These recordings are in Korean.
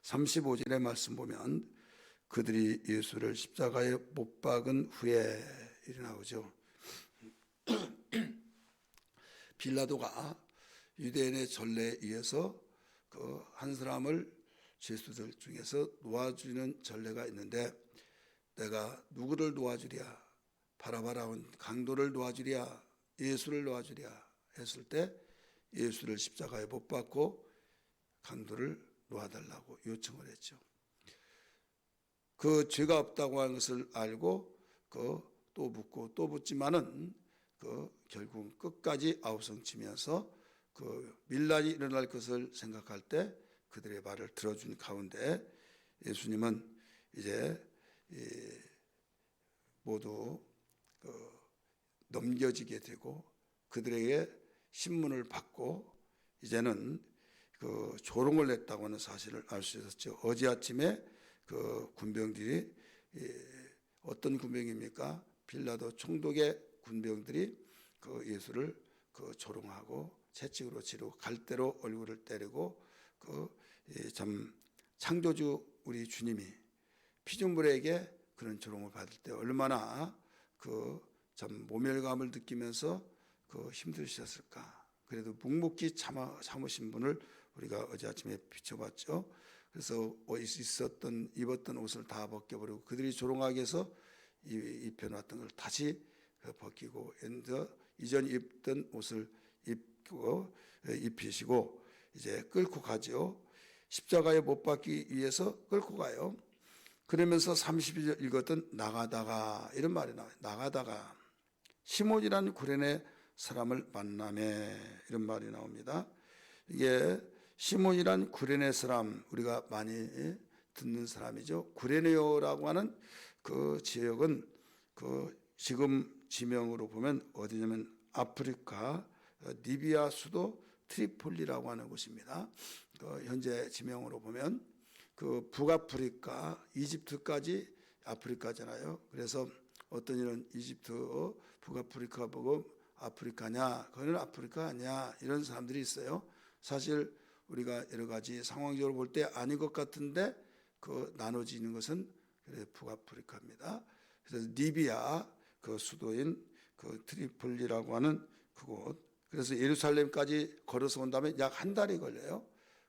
35절의 말씀 보면 그들이 예수를 십자가에 못 박은 후에 이래 나오죠. 빌라도가 유대인의 전례에 의해서 그 한 사람을 죄수들 중에서 놓아주는 전례가 있는데, 내가 누구를 놓아주랴? 바라바라온 강도를 놓아주랴? 예수를 놓아주랴? 했을 때 예수를 십자가에 못 박고 강도를 놓아달라고 요청을 했죠. 그 죄가 없다고 하는 것을 알고 또 묻고 또 묻지만은 결국 끝까지 아우성치면서 밀란이 일어날 것을 생각할 때 그들의 말을 들어준 가운데 예수님은 이제 모두 넘겨지게 되고 그들에게 신문을 받고 이제는 조롱을 했다고 하는 사실을 알 수 있었죠. 어제 아침에 군병들이, 어떤 군병입니까? 빌라도 총독의 군병들이 예수를 조롱하고 채찍으로 치르고 갈대로 얼굴을 때리고 참 창조주 우리 주님이 피조물에게 그런 조롱을 받을 때 얼마나 참 모멸감을 느끼면서 힘드셨을까. 그래도 묵묵히 참으신 분을 우리가 어제 아침에 비춰봤죠. 그래서 입었던 옷을 다 벗겨버리고 그들이 조롱하기 위해서 입혀놨던 걸 다시 벗기고 이전 입던 옷을 입히시고 이제 끌고 가죠. 십자가에 못 박기 위해서 끌고 가요. 그러면서 32절 읽었던 나가다가 이런 말이 나와요. 나가다가 시몬이라는 구레네 사람을 만나매 이런 말이 나옵니다. 이게 시몬이란 구레네 사람, 우리가 많이 듣는 사람이죠. 구레네요라고 하는 그 지역은 지금 지명으로 보면 어디냐면 아프리카 리비아 수도 트리폴리라고 하는 곳입니다. 현재 지명으로 보면 북아프리카, 이집트까지 아프리카잖아요. 그래서 어떤 이는 이집트, 북아프리카 보고 아프리카냐, 그거는 아프리카 아니야, 이런 사람들이 있어요. 사실 우리가 여러 가지 상황적으로 볼 때 아닌 것 같은데 나눠지는 것은 북아프리카입니다. 그래서 리비아 수도인 트리폴리라고 하는 그곳, 그래서 예루살렘까지 걸어서 온다면 약 한 달이 걸려요.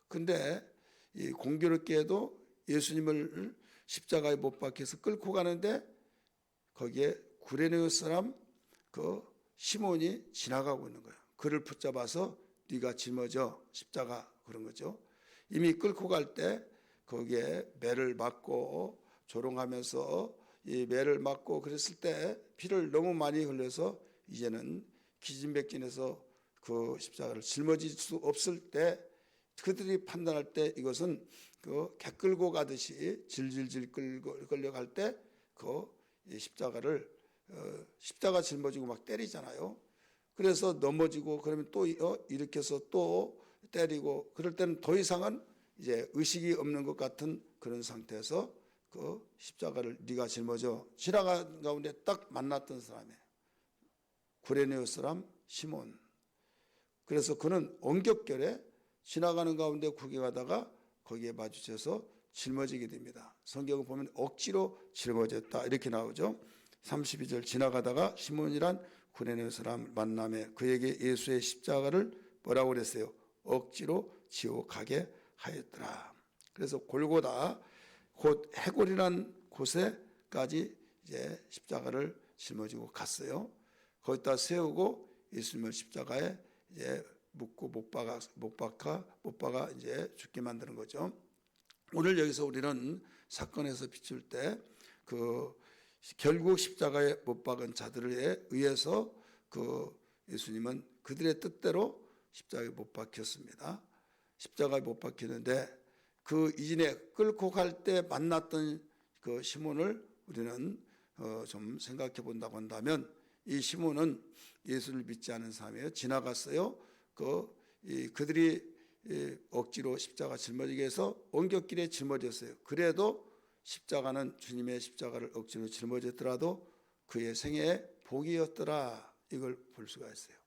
근데 이 공교롭게도 예수님을 십자가에 못 박혀서 끌고 가는데 거기에 구레네 사람 시몬이 지나가고 있는 거예요. 그를 붙잡아서 네가 짊어져 십자가, 그런 거죠. 이미 끌고 갈 때 거기에 매를 맞고 조롱하면서 이 매를 맞고 그랬을 때 피를 너무 많이 흘려서 이제는 기진맥진해서 십자가를 짊어질 수 없을 때 그들이 판단할 때 이것은 개 끌고 가듯이 질질질 끌려갈 때 십자가를 십자가 짊어지고 막 때리잖아요. 그래서 넘어지고 그러면 또 일으켜서 또 때리고 그럴 때는 더 이상은 이제 의식이 없는 것 같은 그런 상태에서 십자가를 네가 짊어져 지나간 가운데 딱 만났던 사람이에요. 구레네 사람 시몬. 그래서 그는 엉겹결에 지나가는 가운데 구경하다가 거기에 마주쳐서 짊어지게 됩니다. 성경을 보면 억지로 짊어졌다 이렇게 나오죠. 32절 지나가다가 시몬이란 구레네 사람 만남에 그에게 예수의 십자가를 뭐라고 그랬어요? 억지로 지고 가게 하였더라. 그래서 골고다 곧 해골이란 곳에까지 이제 십자가를 짊어지고 갔어요. 거기다 세우고 예수님을 십자가에 이제 묶고 못 박아 이제 죽게 만드는 거죠. 오늘 여기서 우리는 사건에서 비출 때 결국 십자가에 못 박은 자들에 의해서 예수님은 그들의 뜻대로 십자가에 못 박혔습니다. 십자가에 못 박혔는데 그 이전에 끌고 갈 때 만났던 시몬을 우리는 좀 생각해 본다고 한다면 이 시몬은 예수를 믿지 않은 사람이에요. 지나갔어요. 그들이 억지로 십자가 짊어지게 해서 엉겹길에 짊어졌어요. 그래도 십자가는 주님의 십자가를 억지로 짊어졌더라도 그의 생애의 복이었더라, 이걸 볼 수가 있어요.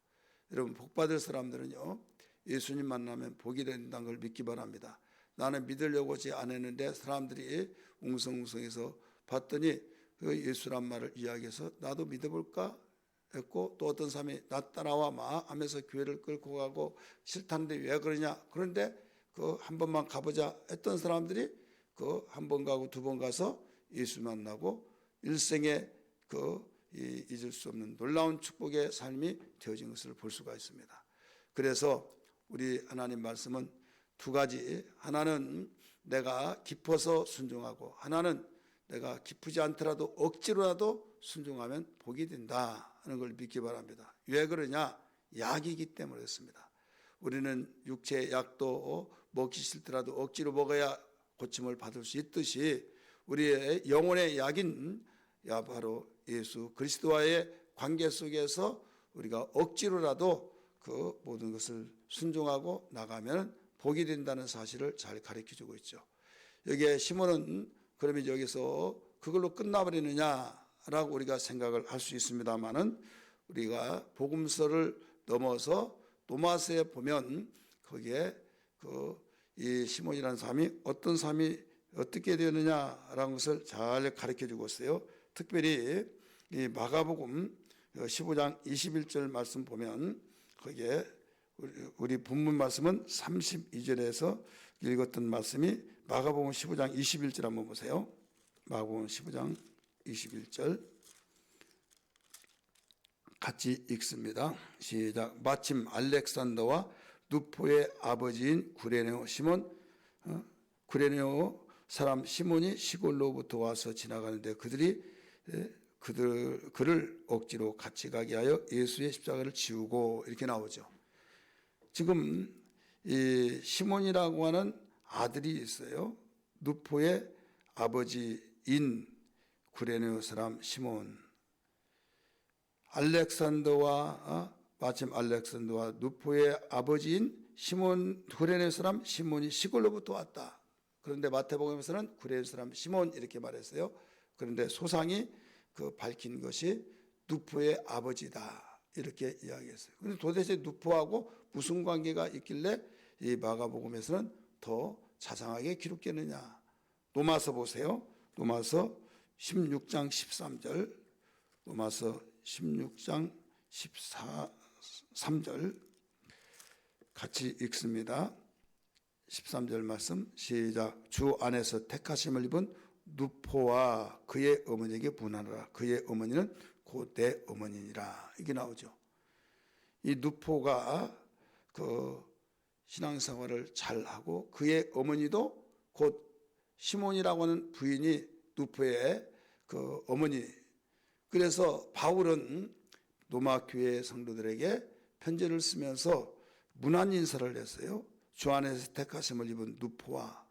여러분, 복받을 사람들은요 예수님 만나면 복이 된다는 걸 믿기 바랍니다. 나는 믿으려고 하지 않았는데 사람들이 웅성웅성해서 봤더니 그 예수란 말을 이야기해서 나도 믿어볼까 했고, 또 어떤 사람이 나 따라와 마 하면서 교회를 끌고 가고, 싫다는데 왜 그러냐, 그런데 그 한 번만 가보자 했던 사람들이 그 한 번 가고 두 번 가서 예수 만나고 일생에 그 잊을 수 없는 놀라운 축복의 삶이 되어진 것을 볼 수가 있습니다. 그래서 우리 하나님 말씀은 두 가지, 하나는 내가 깊어서 순종하고, 하나는 내가 기쁘지 않더라도 억지로라도 순종하면 복이 된다 하는 걸 믿기 바랍니다. 왜 그러냐? 약이기 때문에 그렇습니다. 우리는 육체의 약도 먹기 싫더라도 억지로 먹어야 고침을 받을 수 있듯이, 우리의 영혼의 약인 바로 예수 그리스도와의 관계 속에서 우리가 억지로라도 그 모든 것을 순종하고 나가면 복이 된다는 사실을 잘 가르쳐주고 있죠. 여기에 시몬은 그러면 여기서 그걸로 끝나버리느냐라고 우리가 생각을 할 수 있습니다만은, 우리가 복음서를 넘어서 도마스에 보면 거기에 이 시몬이라는 사람이 어떤 사람이 어떻게 되었느냐라는 것을 잘 가르쳐주고 있어요. 특별히 이 마가복음 15장 21절 말씀 보면 거기에 우리 본문 말씀은 32절에서 읽었던 말씀이 마가복음 15장 21절 한번 보세요. 마가복음 15장 21절 같이 읽습니다. 시작. 마침 알렉산더와 누포의 아버지인 구레네오 시몬, 구레네오 사람 시몬이 시골로부터 와서 지나가는데 그를 억지로 같이 가게 하여 예수의 십자가를 지우고, 이렇게 나오죠. 지금 이 시몬이라고 하는 아들이 있어요. 누포의 아버지인 구레네오 사람 시몬, 마침 알렉산더와 누포의 아버지인 시몬, 구레네 사람 시몬이 시골로부터 왔다. 그런데 마태복음에서는 구레네 사람 시몬 이렇게 말했어요. 그런데 소상이 밝힌 것이 누포의 아버지다 이렇게 이야기했어요. 그런데 도대체 누포하고 무슨 관계가 있길래 이 마가복음에서는 더 자상하게 기록되느냐? 로마서 보세요. 로마서 16장 13절, 로마서 16장 13절 같이 읽습니다. 13절 말씀 시작. 주 안에서 택하심을 입은 누포와 그의 어머니에게 분하노라. 그의 어머니는 곧 내 어머니니라. 이게 나오죠. 이 누포가 그 신앙생활을 잘하고 그의 어머니도 곧 시몬이라고 하는 부인이 누포의 그 어머니. 그래서 바울은 로마 교회 성도들에게 편지를 쓰면서 문안 인사를 했어요. 주 안에서 택하심을 입은 누포와,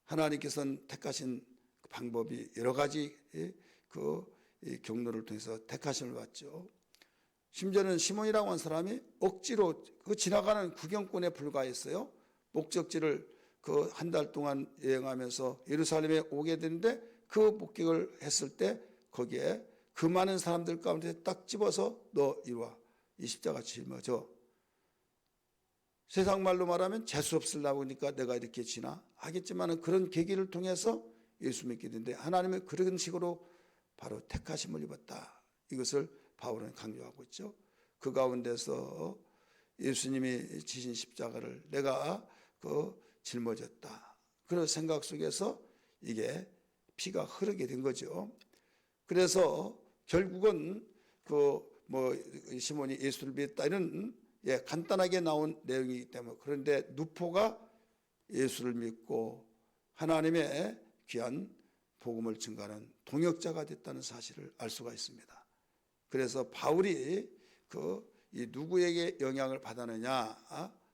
하나님께서는 택하신 방법이 여러 가지 그 경로를 통해서 택하심을 받죠. 심지어는 시몬이라고 하는 사람이 억지로 그 지나가는 구경꾼에 불과했어요. 목적지를 그 한 달 동안 여행하면서 예루살렘에 오게 되는데 그 목격을 했을 때 거기에 그 많은 사람들 가운데 딱 집어서 너 이리 와, 이 십자가 짊어져. 세상 말로 말하면 재수 없으려고 하니까 내가 이렇게 지나 하겠지만 그런 계기를 통해서 예수 믿게 되는데 하나님은 그런 식으로 바로 택하심을 입었다. 이것을 바울은 강조하고 있죠. 그 가운데서 예수님이 지신 십자가를 내가 짊어졌다. 그런 생각 속에서 이게 피가 흐르게 된 거죠. 그래서 결국은 시몬이 예수를 믿었다 이런 간단하게 나온 내용이기 때문에, 그런데 누포가 예수를 믿고 하나님의 귀한 복음을 증거하는 동역자가 됐다는 사실을 알 수가 있습니다. 그래서 바울이 이 누구에게 영향을 받았느냐,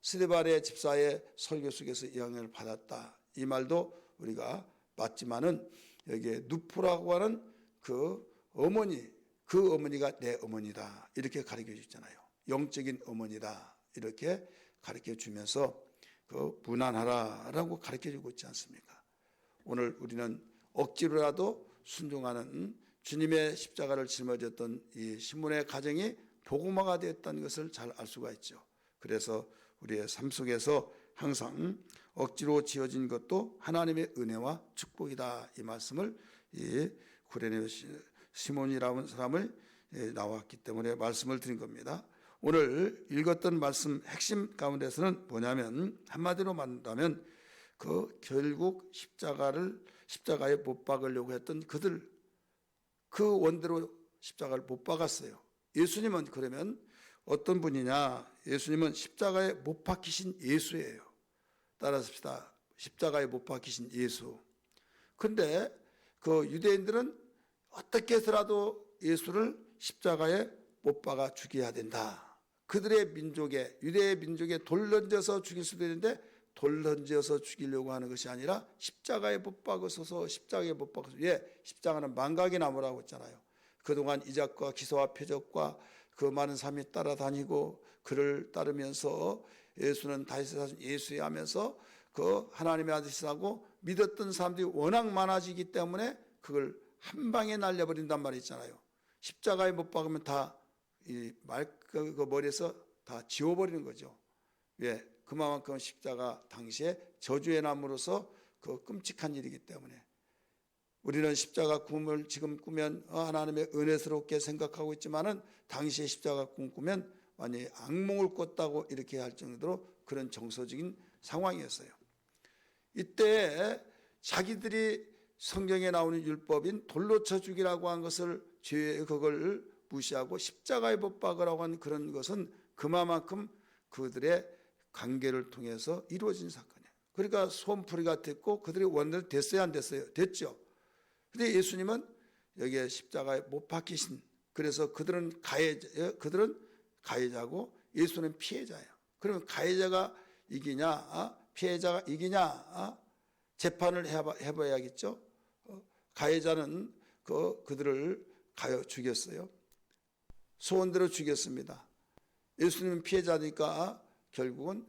스데반의 집사의 설교 속에서 영향을 받았다 이 말도 우리가 맞지만은 여기에 누포라고 하는 그 어머니가 내 어머니다 이렇게 가르쳐 주잖아요. 영적인 어머니다 이렇게 가르쳐 주면서 무난하라라고 가르쳐 주고 있지 않습니까? 오늘 우리는 억지로라도 순종하는 주님의 십자가를 짊어졌던 이 시몬의 가정이 복음화가 되었다는 것을 잘 알 수가 있죠. 그래서 우리의 삶 속에서 항상 억지로 지어진 것도 하나님의 은혜와 축복이다. 이 말씀을 이 구레네 시몬이라는 사람을 나왔기 때문에 말씀을 드린 겁니다. 오늘 읽었던 말씀 핵심 가운데서는 뭐냐면 한마디로 말한다면 그 결국 십자가에 못 박으려고 했던 그들, 그 원대로 십자가를 못 박았어요. 예수님은 그러면 어떤 분이냐? 예수님은 십자가에 못 박히신 예수예요. 따라합시다. 십자가에 못 박히신 예수. 그런데 그 유대인들은 어떻게 해서라도 예수를 십자가에 못 박아 죽여야 된다. 그들의 민족에, 유대의 민족에 돌 던져서 죽일 수도 있는데 돌 던져서 죽이려고 하는 것이 아니라 십자가에 못 박으소서, 십자가에 못 박으소서. 예, 십자가는 망각의 나무라고 했잖아요. 그동안 이적과 기사와 표적과 그 많은 사람이 따라다니고 그를 따르면서 예수는 다윗의 자손 예수야 하면서 그 하나님의 아들이라고 믿었던 사람들이 워낙 많아지기 때문에 그걸 한 방에 날려버린단 말이 있잖아요. 십자가에 못 박으면 다 그 머리에서 다 지워버리는 거죠. 왜? 그만큼 십자가 당시에 저주의 나무로서 그 끔찍한 일이기 때문에 우리는 십자가 꿈을 지금 꾸면 하나님의 은혜스럽게 생각하고 있지만은 당시에 십자가 꿈 꾸면 완전히 악몽을 꿨다고 이렇게 할 정도로 그런 정서적인 상황이었어요. 이때 자기들이 성경에 나오는 율법인 돌로 쳐 죽이라고 한 것을 그걸 무시하고 십자가에 못 박으라고 한 그런 것은 그만큼 그들의 관계를 통해서 이루어진 사건이에요. 그러니까 소음풀이가 됐고 그들이 원대로 됐어요, 안 됐어요? 됐죠. 그런데 예수님은 여기에 십자가에 못 박히신, 그래서 그들은 가해자고 예수는 피해자예요. 그러면 가해자가 이기냐, 피해자가 이기냐, 재판을 해봐야겠죠. 가해자는 그들을 가여 죽였어요. 소원대로 죽였습니다. 예수님은 피해자니까 결국은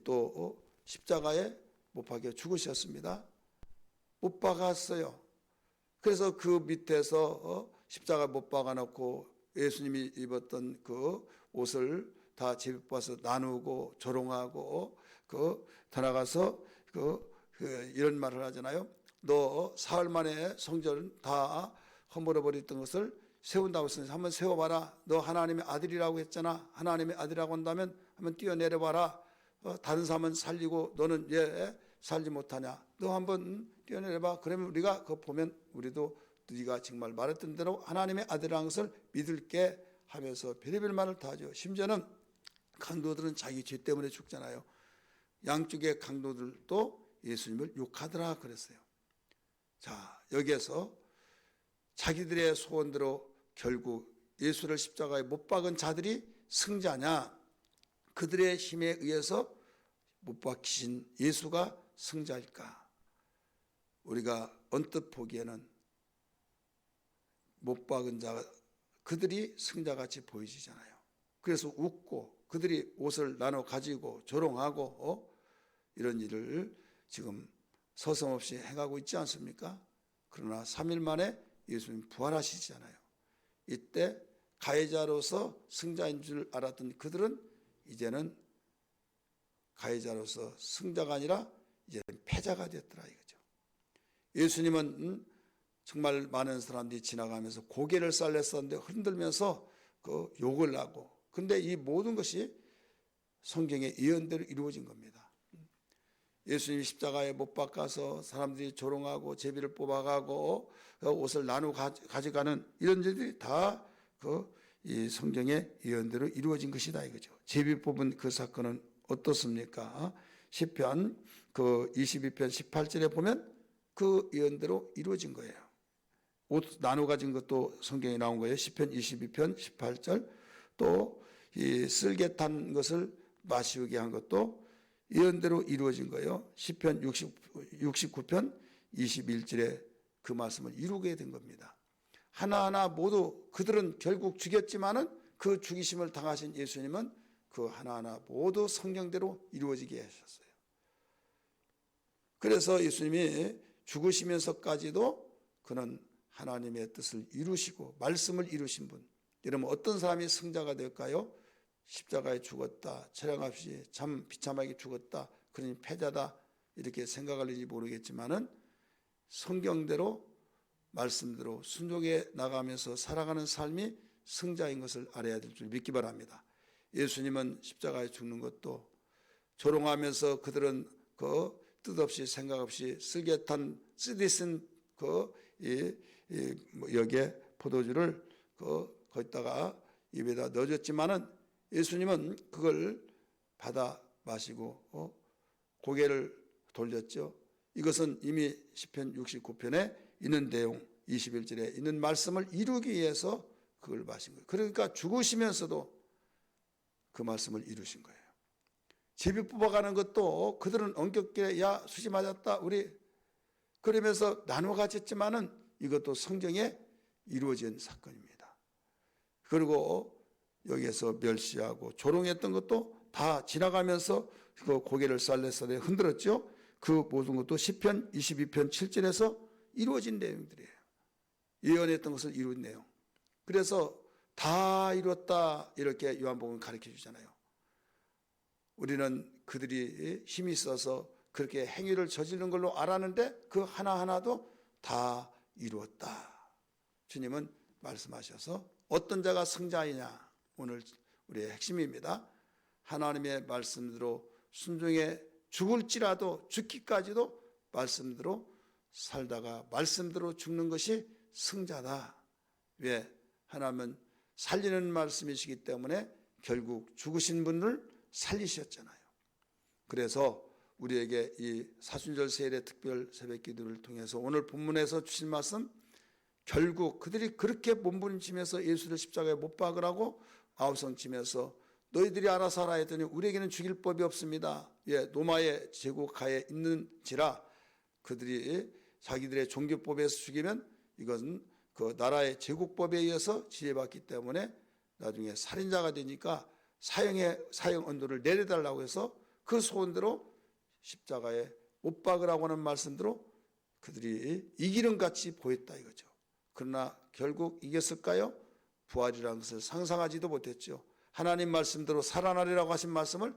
또 십자가에 못 박혀 죽으셨습니다. 못 박았어요. 그래서 그 밑에서 십자가 못 박아놓고 예수님이 입었던 그 옷을 다 제비뽑아서 나누고 조롱하고 더 나가서 이런 말을 하잖아요. 너 사흘 만에 성전을 다 허물어버렸던 것을 세운다고 했으니 한번 세워봐라. 너 하나님의 아들이라고 했잖아. 하나님의 아들이라고 한다면 한번 뛰어내려봐라. 다른 사람은 살리고 너는 왜 살지 못하냐. 너 한번 뛰어내려봐. 그러면 우리가 그거 보면 우리도 네가 정말 말했던 대로 하나님의 아들이라는 것을 믿을게 하면서 별의별 말을 다 하죠. 심지어는 강도들은 자기 죄 때문에 죽잖아요. 양쪽의 강도들도 예수님을 욕하더라 그랬어요. 자, 여기에서 자기들의 소원대로 결국 예수를 십자가에 못 박은 자들이 승자냐, 그들의 힘에 의해서 못 박히신 예수가 승자일까? 우리가 언뜻 보기에는 못 박은 자, 그들이 승자같이 보이지잖아요. 그래서 웃고 그들이 옷을 나눠 가지고 조롱하고 이런 일을 지금 서슴없이 행하고 있지 않습니까? 그러나 3일 만에 예수님 부활하시잖아요. 이때 가해자로서 승자인 줄 알았던 그들은 이제는 가해자로서 승자가 아니라 이제 패자가 됐더라 이거죠. 예수님은 정말 많은 사람들이 지나가면서 고개를 살렸었는데 흔들면서 그 욕을 하고, 근데 이 모든 것이 성경의 예언대로 이루어진 겁니다. 예수님이 십자가에 못 박아서 사람들이 조롱하고 제비를 뽑아가고 옷을 나누어 가져가는 이런 일들이 다 이 성경의 예언대로 이루어진 것이다 이거죠. 제비 뽑은 그 사건은 어떻습니까? 시편 22편 18절에 보면 그 예언대로 이루어진 거예요. 옷 나누어 가진 것도 성경에 나온 거예요. 시편 22편 18절. 또 이 쓸개 탄 것을 마시우게 한 것도 예언대로 이루어진 거예요. 시편 69편 21절에 그 말씀을 이루게 된 겁니다. 하나하나 모두 그들은 결국 죽였지만은 그 죽이심을 당하신 예수님은 그 하나하나 모두 성경대로 이루어지게 하셨어요. 그래서 예수님이 죽으시면서까지도 그는 하나님의 뜻을 이루시고 말씀을 이루신 분. 여러분 어떤 사람이 승자가 될까요? 십자가에 죽었다, 철량 없이 참 비참하게 죽었다, 그러니 패자다 이렇게 생각할지 모르겠지만은 성경대로 말씀대로 순종해 나가면서 살아가는 삶이 승자인 것을 알아야 될 줄 믿기 바랍니다. 예수님은 십자가에 죽는 것도 조롱하면서 그들은 그 뜻없이 생각 없이 쓸개탄 쓰디쓴 여기에 포도주를 거기다가 입에다 넣어줬지만은 예수님은 그걸 받아 마시고 고개를 돌렸죠. 이것은 이미 시편 69편에 있는 내용 21절에 있는 말씀을 이루기 위해서 그걸 마신 거예요. 그러니까 죽으시면서도 그 말씀을 이루신 거예요. 제비 뽑아가는 것도 그들은 엄격하게 야 수지 맞았다 우리 그러면서 나눠 가졌지만은 이것도 성경에 이루어진 사건입니다. 그리고 여기에서 멸시하고 조롱했던 것도 다 지나가면서 그 고개를 살레살레 흔들었죠. 그 모든 것도 시편 22편 7절에서 이루어진 내용들이에요. 예언했던 것을 이룬 내용. 그래서 다 이뤘다 이렇게 요한복음은 가르쳐 주잖아요. 우리는 그들이 힘이 있어서 그렇게 행위를 저지르는 걸로 알았는데 그 하나하나도 다 이루었다. 주님은 말씀하셔서 어떤 자가 승자이냐 오늘 우리의 핵심입니다. 하나님의 말씀대로 순종해 죽을지라도 죽기까지도 말씀대로 살다가 말씀대로 죽는 것이 승자다. 왜? 하나님은 살리는 말씀이시기 때문에 결국 죽으신 분을 살리셨잖아요. 그래서 우리에게 이 사순절 세일의 특별 새벽 기도를 통해서 오늘 본문에서 주신 말씀 결국 그들이 그렇게 몸부림치면서 예수를 십자가에 못 박으라고 아우성치면서 너희들이 알아서 하라 했더니 우리에게는 죽일 법이 없습니다. 예, 로마의 제국하에 있는지라 그들이 자기들의 종교법에서 죽이면 이것은 그 나라의 제국법에 의해서 지배받기 때문에 나중에 살인자가 되니까 사형 언도를 내려달라고 해서 그 소원대로 십자가에 못 박으라고 하는 말씀대로 그들이 이기는 같이 보였다 이거죠. 그러나 결국 이겼을까요? 부활이라는 것을 상상하지도 못했죠. 하나님 말씀대로 살아나리라고 하신 말씀을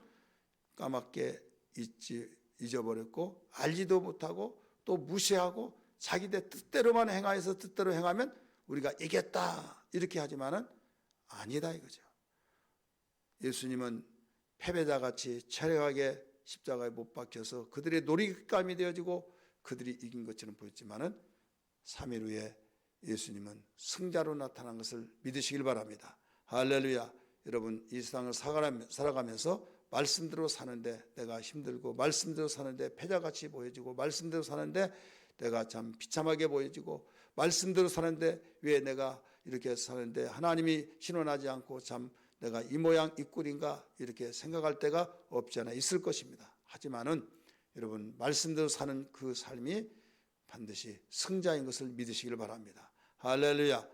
까맣게 잊어버렸고 알지도 못하고 또 무시하고 자기들 뜻대로만 행하여서 뜻대로 행하면 우리가 이겼다 이렇게 하지만은 아니다 이거죠. 예수님은 패배자같이 철저하게 십자가에 못 박혀서 그들의 놀잇감이 되어지고 그들이 이긴 것처럼 보였지만은 3일 후에 예수님은 승자로 나타난 것을 믿으시길 바랍니다. 할렐루야. 여러분 이 세상을 살아가면서 말씀대로 사는데 내가 힘들고 말씀대로 사는데 패자같이 보여지고 말씀대로 사는데 내가 참 비참하게 보여지고 말씀대로 사는데 왜 내가 이렇게 사는데 하나님이 신원하지 않고 참 내가 이 모양 이 꼴인가 이렇게 생각할 때가 없지 않아 있을 것입니다. 하지만은 여러분 말씀대로 사는 그 삶이 반드시 승자인 것을 믿으시길 바랍니다. 할렐루야.